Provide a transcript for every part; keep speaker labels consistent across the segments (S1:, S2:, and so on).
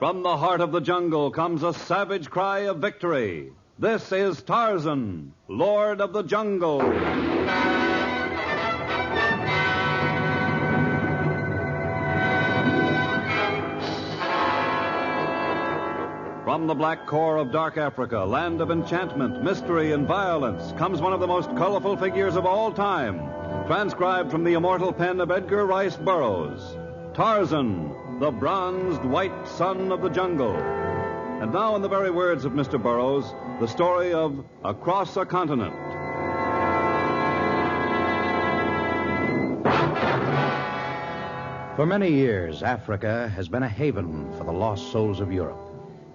S1: From the heart of the jungle comes a savage cry of victory. This is Tarzan, Lord of the Jungle. From the black core of dark Africa, land of enchantment, mystery, and violence, comes one of the most colorful figures of all time, transcribed from the immortal pen of Edgar Rice Burroughs. Tarzan, the bronzed white son of the jungle. And now, in the very words of Mr. Burroughs, the story of Across a Continent.
S2: For many years, Africa has been a haven for the lost souls of Europe.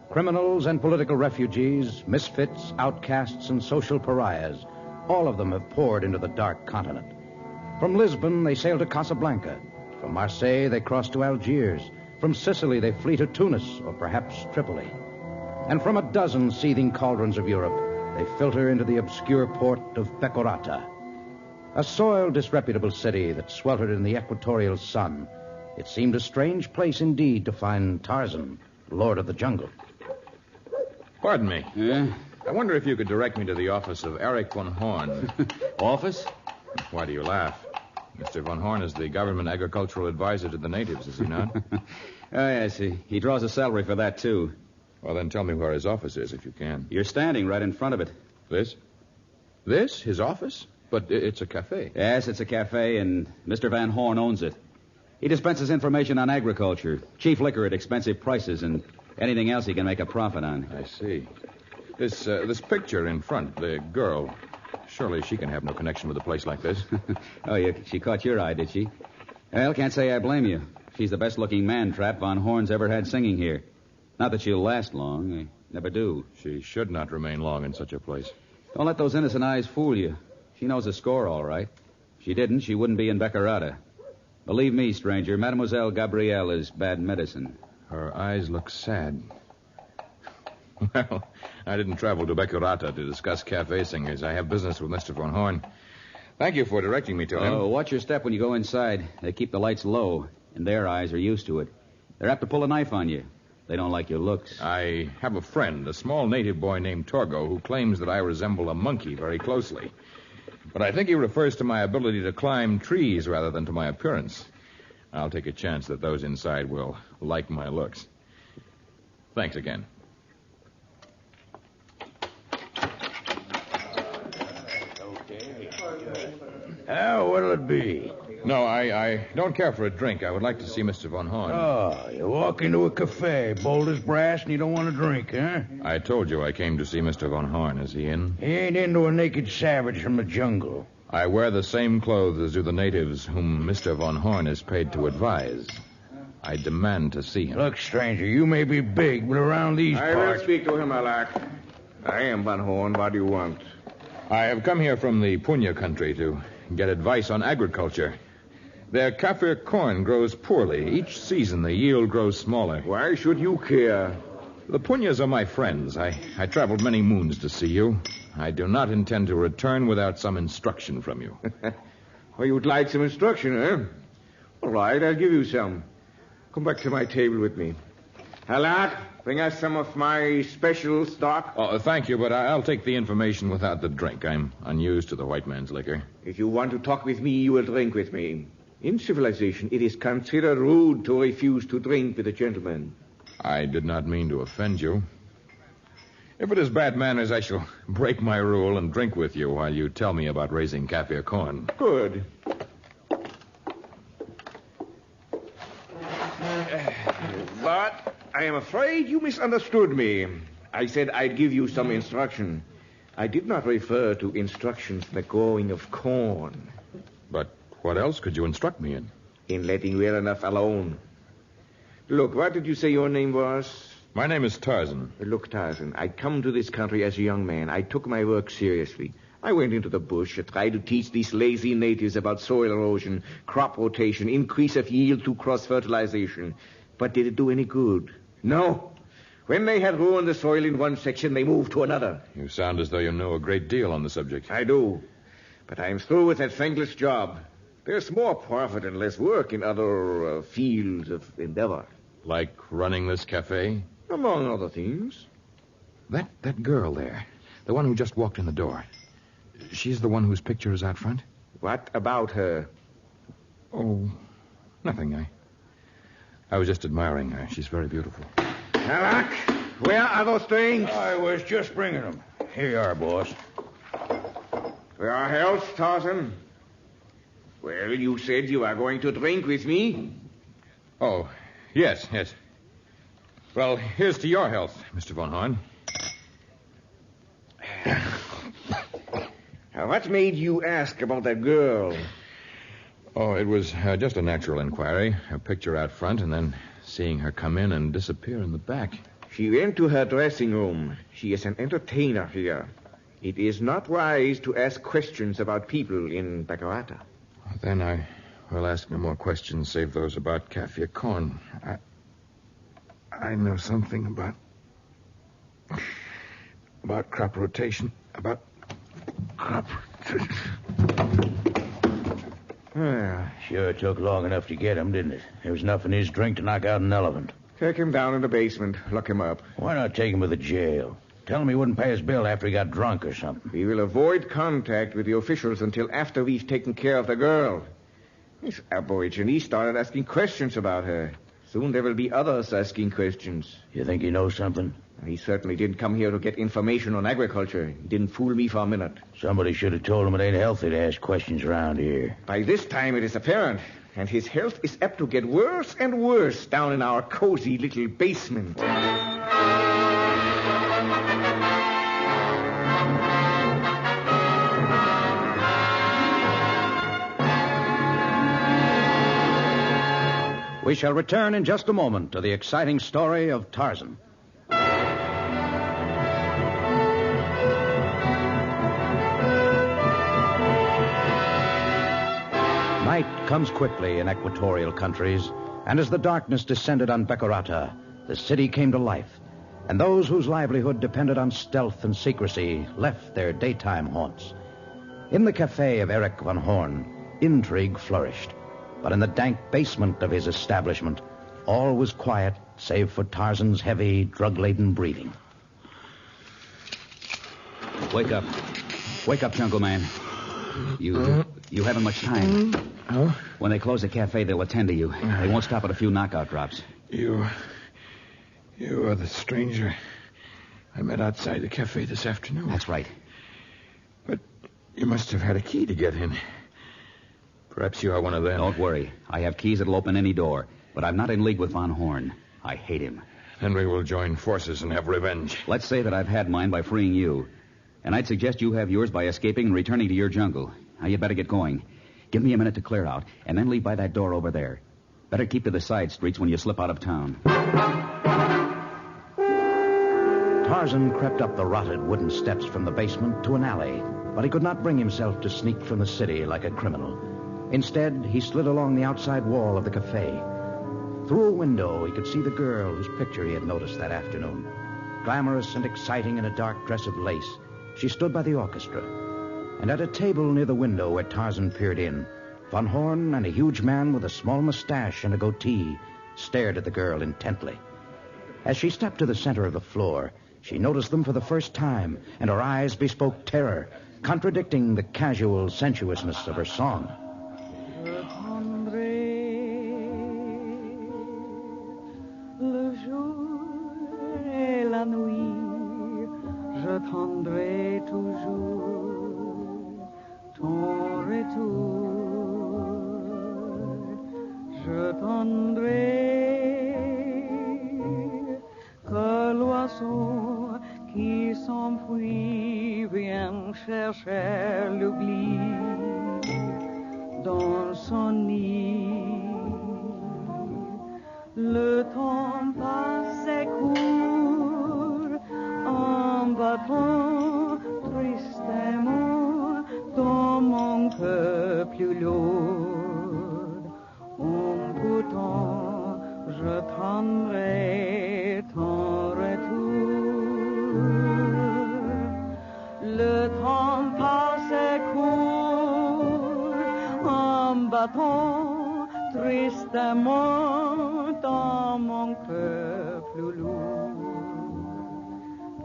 S2: Criminals and political refugees, misfits, outcasts, and social pariahs, all of them have poured into the dark continent. From Lisbon, they sail to Casablanca. From Marseille, they cross to Algiers. From Sicily, they flee to Tunis, or perhaps Tripoli. And from a dozen seething cauldrons of Europe, they filter into the obscure port of Pecorata. A soiled, disreputable city that sweltered in the equatorial sun. It seemed a strange place indeed to find Tarzan, Lord of the Jungle.
S3: Pardon me.
S1: Yeah?
S3: I wonder if you could direct me to the office of Eric von Horn.
S1: Office?
S3: Why do you laugh? Mr. von Horn is the government agricultural advisor to the natives, is he not?
S1: Oh, yes. He draws a salary for that, too.
S3: Well, then tell me where his office is, if you can.
S1: You're standing right in front of it.
S3: This? This? His office? But it's a cafe.
S1: Yes, it's a cafe, and Mr. Van Horn owns it. He dispenses information on agriculture, cheap liquor at expensive prices, and anything else he can make a profit on.
S3: I see. This picture in front, the girl, surely she can have no connection with a place like this.
S1: Oh, she caught your eye, did she? Well, can't say I blame you. She's the best-looking man-trap Von Horn's ever had singing here. Not that she'll last long. They never do.
S3: She should not remain long in such a place.
S1: Don't let those innocent eyes fool you. She knows the score, all right. If she didn't, she wouldn't be in Beccarata. Believe me, stranger, Mademoiselle Gabrielle is bad medicine.
S3: Her eyes look sad. Well, I didn't travel to Beccarata to discuss cafe singers. I have business with Mr. Von Horn. Thank you for directing me to him.
S1: Oh, watch your step when you go inside. They keep the lights low, and their eyes are used to it. They're apt to pull a knife on you. They don't like your looks.
S3: I have a friend, a small native boy named Torgo, who claims that I resemble a monkey very closely. But I think he refers to my ability to climb trees rather than to my appearance. I'll take a chance that those inside will like my looks. Thanks again.
S4: What'll it be?
S3: No, I don't care for a drink. I would like to see Mr. Von Horn.
S4: Oh, you walk into a cafe, bold as brass, and you don't want a drink, huh?
S3: I told you I came to see Mr. Von Horn. Is he in?
S4: He ain't into a naked savage from the jungle.
S3: I wear the same clothes as do the natives whom Mr. Von Horn is paid to advise. I demand to see him.
S4: Look, stranger, you may be big, but around these
S5: I
S4: parts...
S5: will speak to him, Alak. I am Van Horn. What do you want?
S3: I have come here from the Punya country to get advice on agriculture. Their Kaffir corn grows poorly. Each season the yield grows smaller.
S5: Why should you care?
S3: The Punyas are my friends. I traveled many moons to see you. I do not intend to return without some instruction from you.
S5: Well, you'd like some instruction, eh? All right, I'll give you some. Come back to my table with me. Halak, bring us some of my special stock.
S3: Oh, thank you, but I'll take the information without the drink. I'm unused to the white man's liquor.
S5: If you want to talk with me, you will drink with me. In civilization, it is considered rude to refuse to drink with a gentleman.
S3: I did not mean to offend you. If it is bad manners, I shall break my rule and drink with you while you tell me about raising Kaffir corn.
S5: Good. But I am afraid you misunderstood me. I said I'd give you some instruction. I did not refer to instructions in the growing of corn.
S3: But what else could you instruct me in?
S5: In letting well enough alone. Look, what did you say your name was?
S3: My name is Tarzan.
S5: Look, Tarzan, I come to this country as a young man. I took my work seriously. I went into the bush and tried to teach these lazy natives about soil erosion, crop rotation, increase of yield through cross-fertilization. But did it do any good? No. When they had ruined the soil in one section, they moved to another.
S3: You sound as though you know a great deal on the subject.
S5: I do. But I am through with that thankless job. There's more profit and less work in other fields of endeavor.
S3: Like running this cafe?
S5: Among other things.
S3: That girl there, the one who just walked in the door, she's the one whose picture is out front?
S5: What about her?
S3: Oh, nothing. I was just admiring her. She's very beautiful.
S5: Alec, where are those drinks?
S4: I was just bringing them. Here you are, boss.
S5: For our health, Tarzan. Well, you said you are going to drink with me.
S3: Oh, yes. Well, here's to your health, Mr. Von Horn.
S5: What made you ask about that girl?
S3: Oh, it was just a natural inquiry. Her picture out front, and then seeing her come in and disappear in the back.
S5: She went to her dressing room. She is an entertainer here. It is not wise to ask questions about people in Baccarata.
S3: Then I will ask no more questions save those about Kaffir corn. I know something about crop rotation. About crop rotation.
S4: Sure took long enough to get him, didn't it? There was enough in his drink to knock out an elephant.
S5: Take him down in the basement. Lock him up.
S4: Why not take him to the jail? Tell him he wouldn't pay his bill after he got drunk or something.
S5: We will avoid contact with the officials until after we've taken care of the girl. This aborigine started asking questions about her. Soon there will be others asking questions.
S4: You think he knows something?
S5: He certainly didn't come here to get information on agriculture. He didn't fool me for a minute.
S4: Somebody should have told him it ain't healthy to ask questions around here.
S5: By this time it is apparent, and his health is apt to get worse and worse down in our cozy little basement.
S2: We shall return in just a moment to the exciting story of Tarzan. Night comes quickly in equatorial countries, and as the darkness descended on Baccarata, the city came to life, and those whose livelihood depended on stealth and secrecy left their daytime haunts. In the cafe of Erich von Horn, intrigue flourished. But in the dank basement of his establishment, all was quiet save for Tarzan's heavy, drug-laden breathing.
S6: Wake up. Wake up, Jungle Man. You haven't much time.
S3: Oh?
S6: When they close the cafe, they'll attend to you. They won't stop at a few knockout drops.
S3: You are the stranger I met outside the cafe this afternoon.
S6: That's right.
S3: But you must have had a key to get in. Perhaps you are one of them.
S6: Don't worry. I have keys that'll open any door. But I'm not in league with Von Horn. I hate him.
S3: Then we will join forces and have revenge.
S6: Let's say that I've had mine by freeing you. And I'd suggest you have yours by escaping and returning to your jungle. Now, you'd better get going. Give me a minute to clear out, and then leave by that door over there. Better keep to the side streets when you slip out of town.
S2: Tarzan crept up the rotted wooden steps from the basement to an alley, but he could not bring himself to sneak from the city like a criminal. Instead, he slid along the outside wall of the cafe. Through a window, he could see the girl whose picture he had noticed that afternoon. Glamorous and exciting in a dark dress of lace, she stood by the orchestra. And at a table near the window where Tarzan peered in, Von Horn and a huge man with a small mustache and a goatee stared at the girl intently. As she stepped to the center of the floor, she noticed them for the first time, and her eyes bespoke terror, contradicting the casual sensuousness of her song.
S7: J'attendrai toujours ton retour. Je tendrai que l'oiseau qui s'enfuit vient chercher l'oubli dans son nid. Le temps passe et court en battant tristement dans mon cœur plus lourd. En pourtant, je tendrai ton retour. Le temps passe et court en battant tristement dans mon peuple lourd.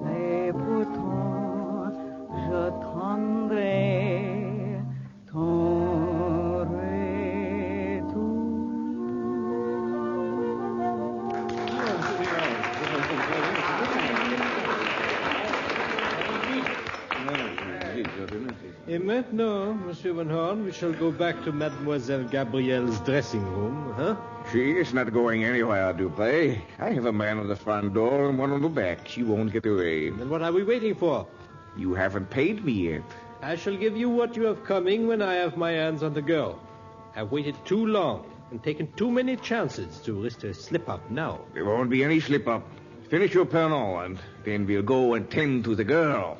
S7: Mais pourtant, j'attendrai ton retour.
S8: Et maintenant, Monsieur Van Horn, we shall go back to Mademoiselle Gabrielle's dressing room, huh?
S5: She is not going anywhere, Dupré. I have a man at the front door and one on the back. She won't get away.
S8: Then what are we waiting for?
S5: You haven't paid me yet.
S8: I shall give you what you have coming when I have my hands on the girl. I've waited too long and taken too many chances to risk a slip-up now.
S5: There won't be any slip-up. Finish your Pernod, and then we'll go and tend to the girl.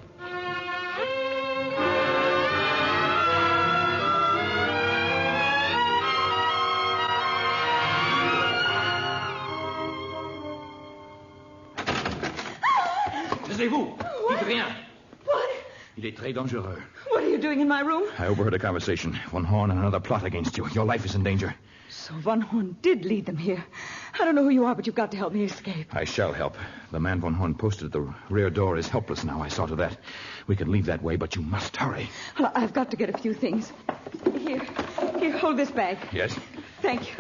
S6: Taisez-vous. Dites rien.
S7: What?
S6: Il est très dangereux.
S7: What are you doing in my room?
S6: I overheard a conversation. Von Horn and another plot against you. Your life is in danger.
S7: So Von Horn did lead them here. I don't know who you are, but you've got to help me escape.
S6: I shall help. The man Von Horn posted at the rear door is helpless now. I saw to that. We can leave that way, but you must hurry.
S7: Well, I've got to get a few things. Here, hold this bag.
S6: Yes?
S7: Thank you.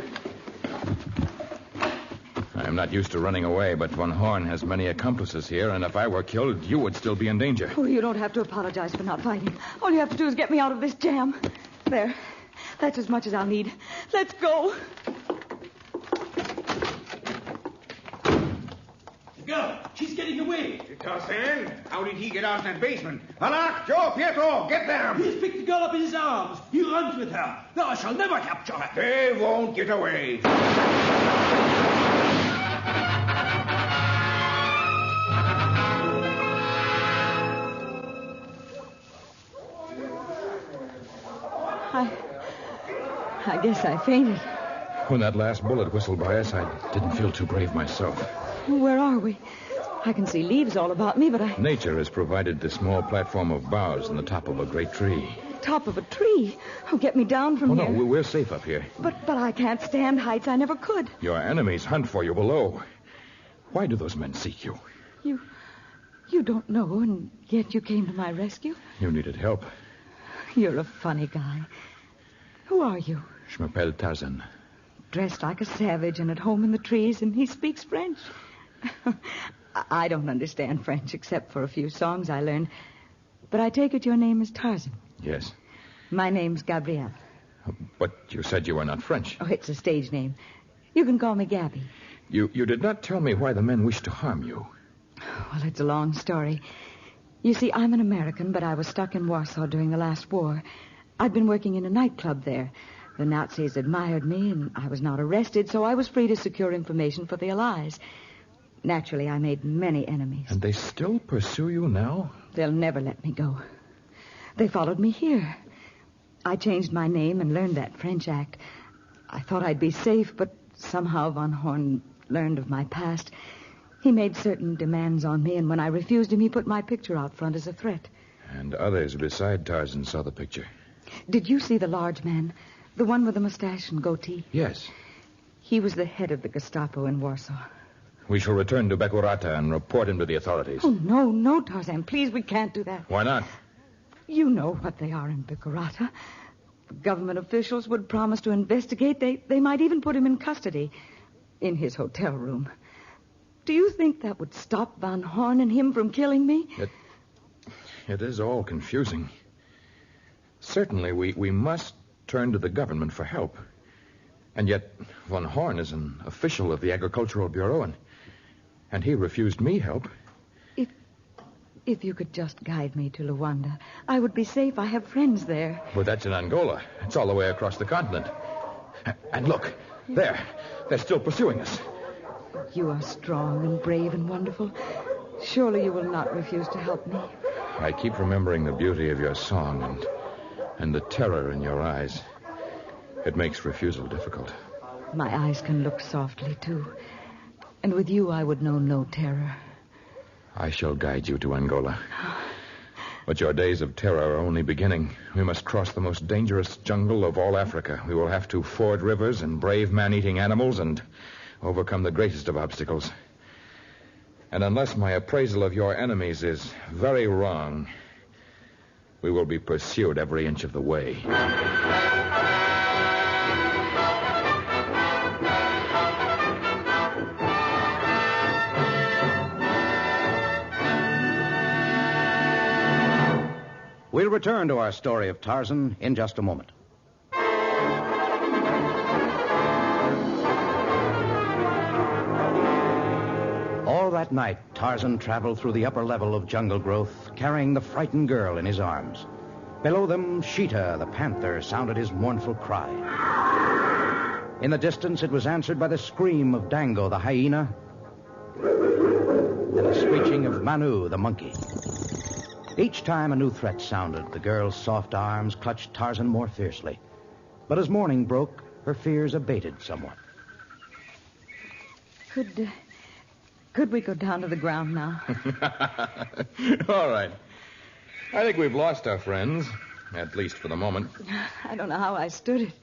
S6: I'm not used to running away, but Von Horn has many accomplices here, and if I were killed, you would still be in danger.
S7: Oh, you don't have to apologize for not fighting. All you have to do is get me out of this jam. There. That's as much as I'll need. Let's go.
S4: The girl, she's getting away.
S5: Tarzan, how did he get out of that basement? Alak, Joe, Pietro, get them!
S4: He's picked the girl up in his arms. He runs with her. No, I shall never capture her.
S5: They won't get away.
S7: I guess I fainted.
S6: When that last bullet whistled by us, I didn't feel too brave myself.
S7: Where are we? I can see leaves all about me, but
S6: Nature has provided the small platform of boughs on the top of a great tree.
S7: Top of a tree? Oh, get me down from here.
S6: Oh, no, we're safe up here.
S7: But I can't stand heights. I never could.
S6: Your enemies hunt for you below. Why do those men seek you?
S7: You don't know, and yet you came to my rescue?
S6: You needed help.
S7: You're a funny guy. Who are you?
S6: Je m'appelle Tarzan.
S7: Dressed like a savage and at home in the trees, and he speaks French. I don't understand French except for a few songs I learned. But I take it your name is Tarzan.
S6: Yes.
S7: My name's Gabrielle.
S6: But you said you were not French.
S7: Oh, it's a stage name. You can call me Gabby.
S6: You did not tell me why the men wished to harm you.
S7: Well, it's a long story. You see, I'm an American, but I was stuck in Warsaw during the last war. I'd been working in a nightclub there. The Nazis admired me, and I was not arrested, so I was free to secure information for the Allies. Naturally, I made many enemies.
S6: And they still pursue you now?
S7: They'll never let me go. They followed me here. I changed my name and learned that French act. I thought I'd be safe, but somehow Von Horn learned of my past. He made certain demands on me, and when I refused him, he put my picture out front as a threat.
S6: And others beside Tarzan saw the picture.
S7: Did you see the large man? The one with the mustache and goatee?
S6: Yes.
S7: He was the head of the Gestapo in Warsaw.
S6: We shall return to Bekurata and report him to the authorities.
S7: Oh, no, Tarzan. Please, we can't do that.
S6: Why not?
S7: You know what they are in Bekurata. The government officials would promise to investigate. They might even put him in custody in his hotel room. Do you think that would stop Von Horn and him from killing me?
S6: It is all confusing. Certainly, we must turn to the government for help. And yet, Von Horn is an official of the Agricultural Bureau, and he refused me help.
S7: If you could just guide me to Luanda, I would be safe. I have friends there.
S6: But that's in Angola. It's all the way across the continent. And look, there. They're still pursuing us.
S7: You are strong and brave and wonderful. Surely you will not refuse to help me.
S6: I keep remembering the beauty of your song and the terror in your eyes. It makes refusal difficult.
S7: My eyes can look softly, too. And with you, I would know no terror.
S6: I shall guide you to Angola.
S3: But your days of terror are only beginning. We must cross the most dangerous jungle of all Africa. We will have to ford rivers and brave man-eating animals and overcome the greatest of obstacles. And unless my appraisal of your enemies is very wrong, we will be pursued every inch of the way.
S2: We'll return to our story of Tarzan in just a moment. All that night, Tarzan traveled through the upper level of jungle growth, carrying the frightened girl in his arms. Below them, Sheeta, the panther, sounded his mournful cry. In the distance, it was answered by the scream of Dango, the hyena, and the screeching of Manu, the monkey. Each time a new threat sounded, the girl's soft arms clutched Tarzan more fiercely. But as morning broke, her fears abated somewhat.
S7: Could we go down to the ground now?
S3: All right. I think we've lost our friends, at least for the moment.
S7: I don't know how I stood it.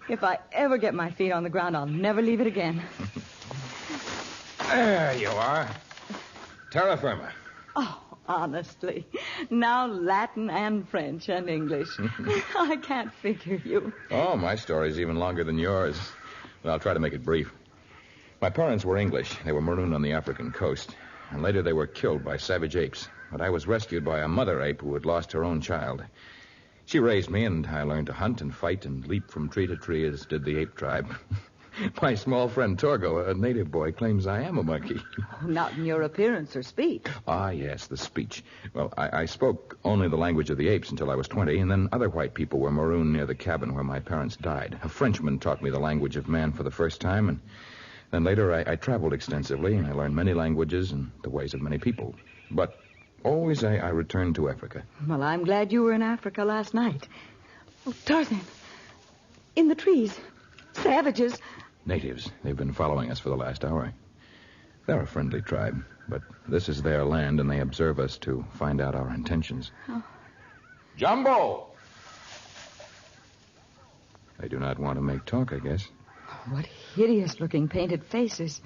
S7: If I ever get my feet on the ground, I'll never leave it again.
S3: There you are. Terra firma.
S7: Oh, honestly. Now Latin and French and English. I can't figure you.
S3: Oh, my story's even longer than yours. But I'll try to make it brief. My parents were English. They were marooned on the African coast. And later they were killed by savage apes. But I was rescued by a mother ape who had lost her own child. She raised me, and I learned to hunt and fight and leap from tree to tree as did the ape tribe. My small friend Torgo, a native boy, claims I am a monkey.
S7: Oh, not in your appearance or speech.
S3: Ah, yes, the speech. Well, I spoke only the language of the apes until I was 20, and then other white people were marooned near the cabin where my parents died. A Frenchman taught me the language of man for the first time, and then later I traveled extensively, and I learned many languages and the ways of many people. But always I returned to Africa.
S7: Well, I'm glad you were in Africa last night. Oh, Tarzan, in the trees, savages.
S3: Natives. They've been following us for the last hour. They're a friendly tribe, but this is their land, and they observe us to find out our intentions.
S7: Oh.
S3: Jumbo! They do not want to make talk, I guess.
S7: What hideous-looking painted faces.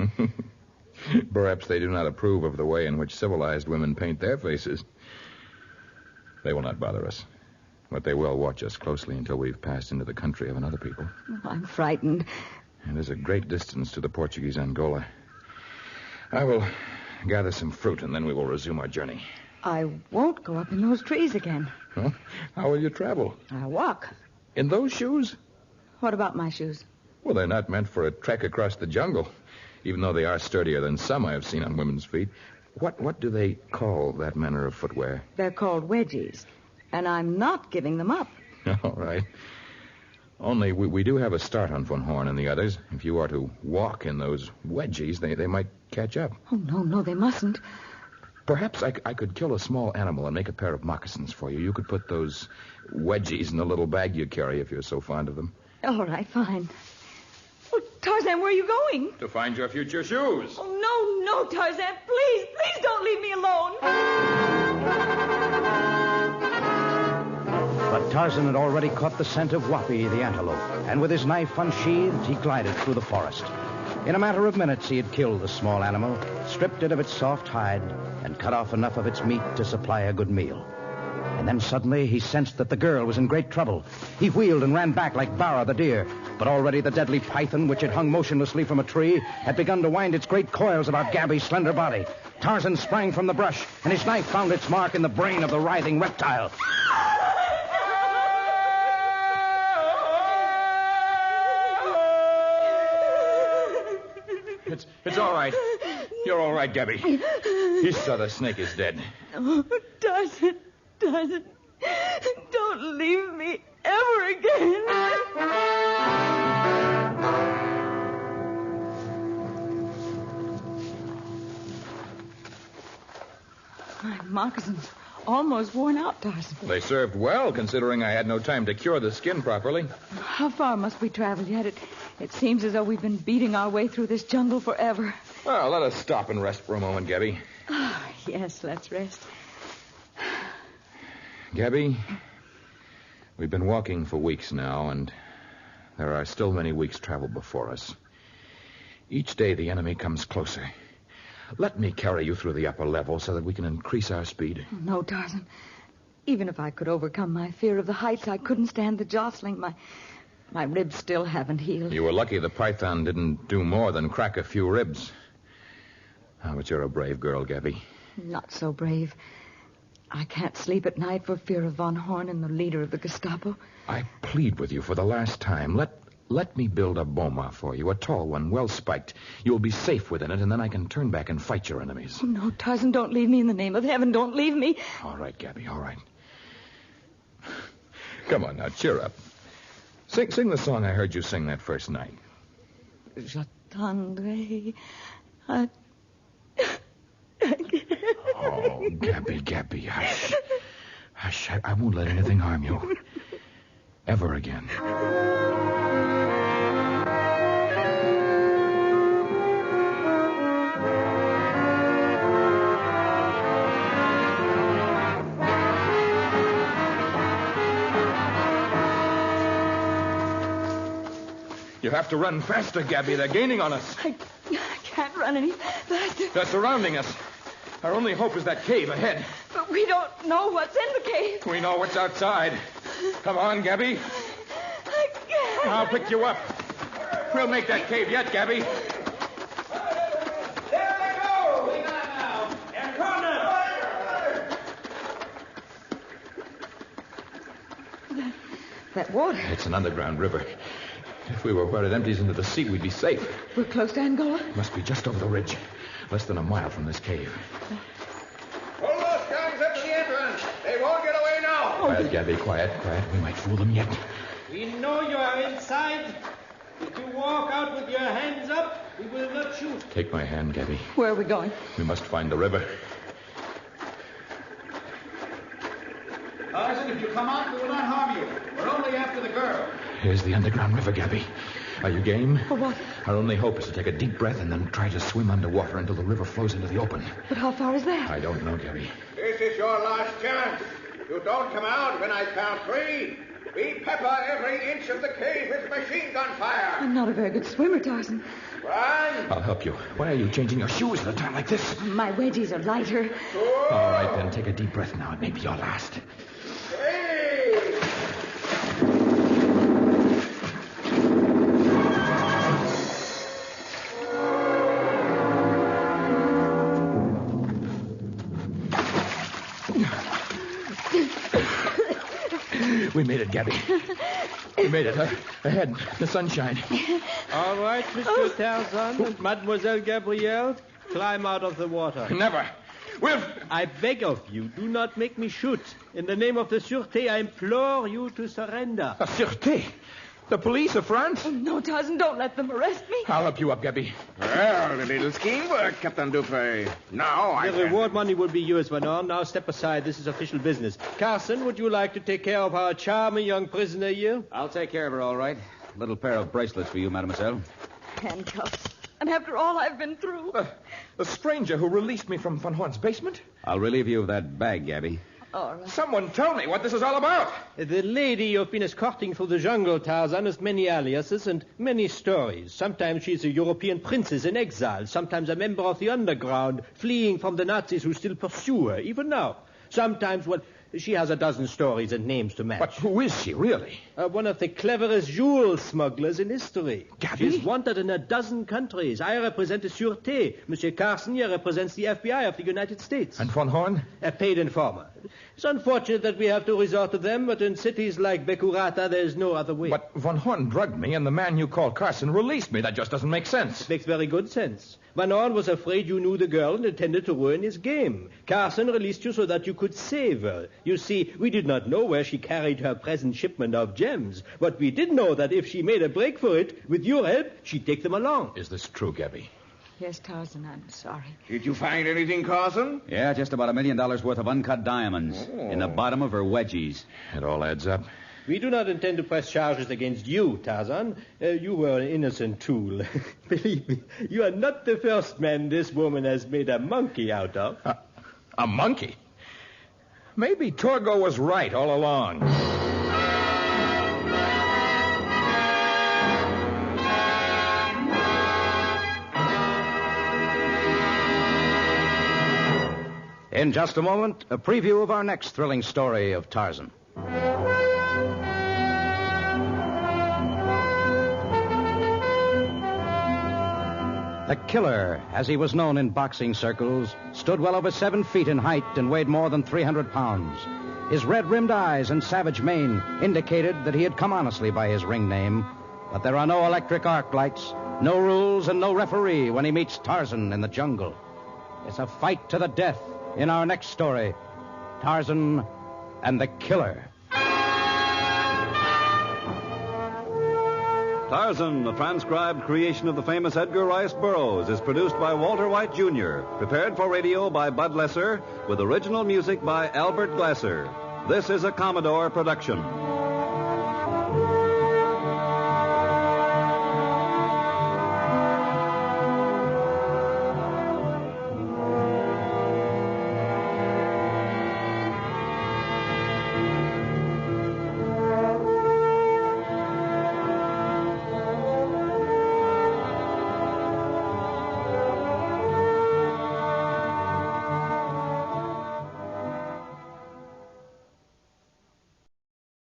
S3: Perhaps they do not approve of the way in which civilized women paint their faces. They will not bother us, but they will watch us closely until we've passed into the country of another people.
S7: Oh, I'm frightened.
S3: And there's a great distance to the Portuguese Angola. I will gather some fruit, and then we will resume our journey.
S7: I won't go up in those trees again.
S3: Huh? How will you travel?
S7: I'll walk.
S3: In those shoes?
S7: What about my shoes?
S3: Well, they're not meant for a trek across the jungle, even though they are sturdier than some I have seen on women's feet. What do they call that manner of footwear?
S7: They're called wedgies, and I'm not giving them up.
S3: All right. Only we do have a start on Von Horn and the others. If you are to walk in those wedgies, they might catch up.
S7: Oh, no, they mustn't.
S3: Perhaps I could kill a small animal and make a pair of moccasins for you. You could put those wedgies in the little bag you carry if you're so fond of them.
S7: All right, fine. Oh, Tarzan, where are you going?
S3: To find your future shoes.
S7: Oh, no, Tarzan. Please don't leave me alone.
S2: But Tarzan had already caught the scent of Wapi, the antelope, and with his knife unsheathed, he glided through the forest. In a matter of minutes, he had killed the small animal, stripped it of its soft hide, and cut off enough of its meat to supply a good meal. And then suddenly he sensed that the girl was in great trouble. He wheeled and ran back like Bara the deer, but already the deadly python, which had hung motionlessly from a tree, had begun to wind its great coils about Gabby's slender body. Tarzan sprang from the brush, and his knife found its mark in the brain of the writhing reptile.
S3: It's all right. You're all right, Gabby. You saw the snake is dead.
S7: Oh, Tarzan, don't leave me ever again. My moccasins almost worn out, Tarzan.
S3: They served well, considering I had no time to cure the skin properly.
S7: How far must we travel yet? It seems as though we've been beating our way through this jungle forever.
S3: Well, let us stop and rest for a moment, Gabby.
S7: Oh, yes, let's rest.
S3: Gabby, we've been walking for weeks now, and there are still many weeks' travel before us. Each day the enemy comes closer. Let me carry you through the upper level so that we can increase our speed.
S7: No, Tarzan. Even if I could overcome my fear of the heights, I couldn't stand the jostling. My ribs still haven't healed.
S3: You were lucky the python didn't do more than crack a few ribs. Oh, but you're a brave girl, Gabby.
S7: Not so brave. I can't sleep at night for fear of Von Horn and the leader of the Gestapo.
S3: I plead with you for the last time. Let me build a boma for you, a tall one, well spiked. You'll be safe within it, and then I can turn back and fight your enemies.
S7: Oh, no, Tarzan, don't leave me. In the name of heaven, don't leave me.
S3: All right, Gabby, all right. Come on now, cheer up. Sing the song I heard you sing that first night.
S7: J'attendrai.
S3: Oh, Gabby, hush. Hush, I won't let anything harm you. Ever again. You have to run faster, Gabby. They're gaining on us.
S7: I can't run any faster.
S3: They're surrounding us. Our only hope is that cave ahead.
S7: But we don't know what's in the cave.
S3: We know what's outside. Come on, Gabby.
S7: I can't.
S3: I'll pick you up. We'll make that cave yet, Gabby.
S8: There they go! We got now. And corner.
S7: That water.
S3: It's an underground river. If we were where it empties into the sea, we'd be safe.
S7: We're close to Angola.
S3: Must be just over the ridge. Less than a mile from this cave.
S5: Pull those guns up to the entrance. They won't get away now.
S3: Quiet, Gabby, quiet. We might fool them yet.
S8: We know you are inside. If you walk out with your hands up, we will not shoot.
S3: Take my hand, Gabby.
S7: Where are we going?
S3: We must find the river.
S6: Tarzan, if you come out, we will not harm you. We're only after the girl.
S3: Here's the underground river, Gabby. Are you game?
S7: For what?
S3: Our only hope is to take a deep breath and then try to swim underwater until the river flows into the open.
S7: But how far is that?
S3: I don't know, Gabby.
S5: This is your last chance. If you don't come out when I count 3, we pepper every inch of the cave with machine gun fire.
S7: I'm not a very good swimmer, Tarzan.
S5: Run!
S3: I'll help you. Why are you changing your shoes at a time like this?
S7: My wedgies are lighter.
S3: All right, then. Take a deep breath now. It may be your last.
S5: 3.
S3: We made it, Gabby. We made it. Ahead, the sunshine.
S8: All right, Mr. Tarzan and Mademoiselle Gabrielle, climb out of the water.
S3: Never.
S8: I beg of you, do not make me shoot. In the name of the Sûreté, I implore you to surrender.
S3: The Sûreté? The police of France?
S7: Oh, no, Tarzan, don't let them arrest me.
S3: I'll help you up, Gabby.
S5: Well, the little scheme worked, Captain Dufresne. Now I
S8: The reward money will be yours, Van Horn. Now step aside. This is official business. Carson, would you like to take care of our charming young prisoner here?
S6: I'll take care of her, all right. Little pair of bracelets for you, mademoiselle.
S7: Handcuffs. And after all I've been through.
S3: The stranger who released me from Van Horn's basement?
S6: I'll relieve you of that bag, Gabby.
S7: All right.
S3: Someone tell me what this is all about.
S8: The lady you've been escorting through the jungle, Tarzan, has many aliases and many stories. Sometimes she's a European princess in exile. Sometimes a member of the underground, fleeing from the Nazis who still pursue her, even now. Sometimes, well, she has a dozen stories and names to match.
S3: But who is she, really?
S8: One of the cleverest jewel smugglers in history.
S3: Gabby?
S8: She's wanted in a dozen countries. I represent the Sûreté. Monsieur Carson here represents the FBI of the United States.
S3: And Van Horn?
S8: A paid informer. It's unfortunate that we have to resort to them, but in cities like Becurata, there's no other way.
S3: But Van Horn drugged me, and the man you call Carson released me. That just doesn't make sense.
S8: It makes very good sense. Van Horn was afraid you knew the girl and intended to ruin his game. Carson released you so that you could save her. You see, we did not know where she carried her present shipment of gems, but we did know that if she made a break for it, with your help, she'd take them along.
S3: Is this true, Gabby?
S7: Yes, Tarzan, I'm sorry.
S5: Did you find anything, Carson?
S6: Yeah, just about $1 million worth of uncut diamonds in the bottom of her wedgies.
S3: It all adds up.
S8: We do not intend to press charges against you, Tarzan. You were an innocent tool. Believe me, you are not the first man this woman has made a monkey out of.
S3: A monkey? Maybe Torgo was right all along.
S2: In just a moment, a preview of our next thrilling story of Tarzan. The Killer, as he was known in boxing circles, stood well over 7 feet in height and weighed more than 300 pounds. His red-rimmed eyes and savage mane indicated that he had come honestly by his ring name. But there are no electric arc lights, no rules, and no referee when he meets Tarzan in the jungle. It's a fight to the death in our next story, Tarzan and the Killer.
S1: Tarzan, the transcribed creation of the famous Edgar Rice Burroughs, is produced by Walter White, Jr., prepared for radio by Bud Lesser, with original music by Albert Glasser. This is a Commodore production.